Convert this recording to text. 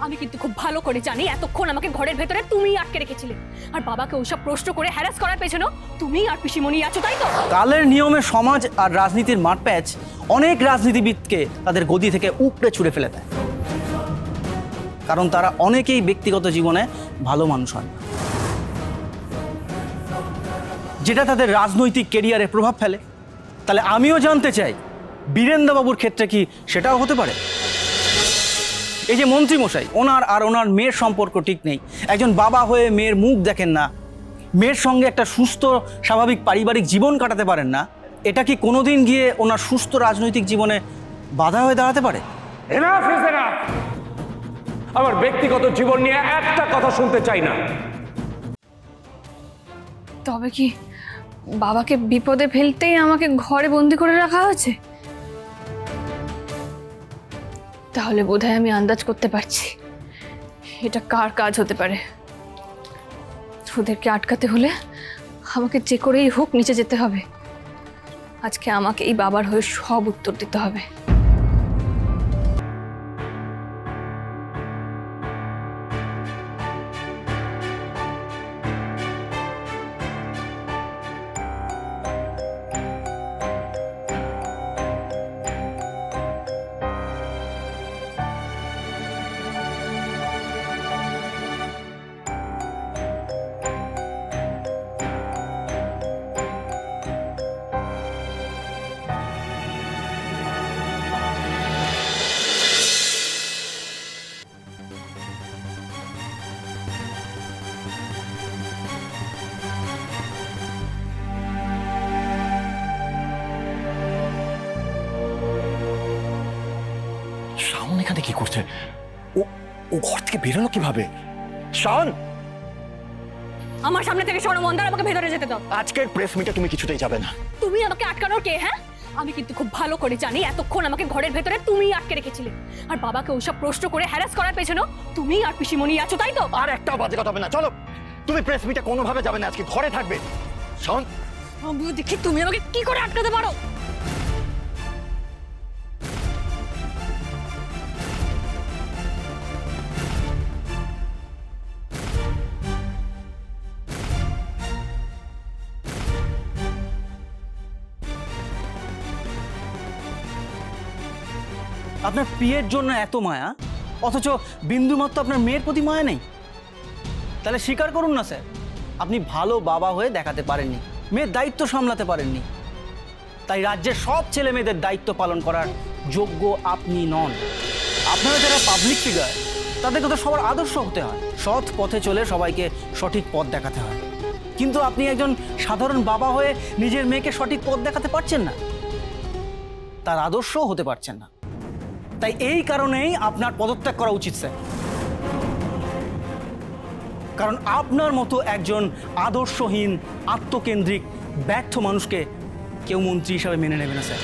আমি কিন্তু খুব ভালো করে জানি এতক্ষণ আমাকে ঘরের ভেতরে তুমিই আটকে রেখেছিলে, আর বাবাকে ওইসব প্রশ্ন করে হ্যারাস করার পেছনেও তুমি আর পিসিমণি আছো, তাই তো? কালের নিয়মে সমাজ আর রাজনীতির মাঠপ্যাচ অনেক রাজনীতিবিদকে তাদের গদি থেকে উপড়ে ছুঁড়ে ফেলে দেয়, কারণ তারা অনেকেই ব্যক্তিগত জীবনে ভালো মানুষ হন, যেটা তাদের রাজনৈতিক কেরিয়ারে প্রভাব ফেলে। তাহলে আমিও জানতে চাই, বীরেন্দ্রবাবুর ক্ষেত্রে কি সেটাও হতে পারে? এই যে মন্ত্রীমশাই, ওনার আর ওনার মেয়ের সম্পর্ক ঠিক নেই, একজন বাবা হয়ে মেয়ের মুখ দেখেন না, মেয়ের সঙ্গে একটা সুস্থ স্বাভাবিক পারিবারিক জীবন কাটাতে পারেন না, এটা কি কোনোদিন গিয়ে ওনার সুস্থ রাজনৈতিক জীবনে বাধা হয়ে দাঁড়াতে পারে? Enough is enough. আমার ব্যক্তিগত জীবন নিয়ে একটা কথা শুনতে চাই না। তবে কি বাবাকে বিপদে ফেলতেই আমাকে ঘরে বন্দি করে রাখা হয়েছে? তাহলে বোধহয় আমি আন্দাজ করতে পারছি এটা কার কাজ হতে পারে। ওদেরকে আটকাতে হলে আমাকে যে করেই হোক নিচে যেতে হবে। আজকে আমাকে এই বাবার হয়ে সব উত্তর দিতে হবে। শাওন এখানে কি করছে? ও ও ঘর থেকে বেরোলো কিভাবে? শাওন, আমার সামনে থেকে সরো মন্দার, আমাকে ভেতরে যেতে দাও। আজকের প্রেস মিটে তুমি কিছুতেই যাবে না। তুমি আমাকে আটকানোর কে? হ্যাঁ, আমি কিন্তু খুব ভালো করে জানি এতক্ষণ আমাকে ঘরের ভেতরে তুমিই আটকে রেখেছিলে, আর বাবাকে ওইসব প্রশ্ন করে হ্যারাস করার পেছনেও তুমি আর পিসিমণি আছো, তাই তো? আর একটাও বাজে কথা হবে না। চলো, তুমি প্রেস মিটে কোনোভাবে যাবে না, আজকে ঘরে থাকবে। শাওন, আমিও দেখি তুমি আমাকে কি করে আটকাতে পারো। আপনার প্রিয়ের জন্য এত মায়া, অথচ বিন্দুমাত্র আপনার মেয়ের প্রতি মায়া নেই। তাহলে স্বীকার করুন না স্যার, আপনি ভালো বাবা হয়ে দেখাতে পারেননি, মেয়ের দায়িত্ব সামলাতে পারেননি। তাই রাজ্যের সব ছেলে মেয়েদের দায়িত্ব পালন করার যোগ্য আপনি নন। আপনারা যারা পাবলিক ফিগার, তাদেরকে তো সবার আদর্শ হতে হয়, সৎ পথে চলে সবাইকে সঠিক পথ দেখাতে হয়। কিন্তু আপনি একজন সাধারণ বাবা হয়ে নিজের মেয়েকে সঠিক পথ দেখাতে পারছেন না, তার আদর্শও হতে পারছেন না। তাই এই কারণেই আপনার পদত্যাগ করা উচিত স্যার, কারণ আপনার মতো একজন আদর্শহীন, আত্মকেন্দ্রিক, ব্যর্থ মানুষকে কেউ মন্ত্রী হিসাবে মেনে নেবে না স্যার।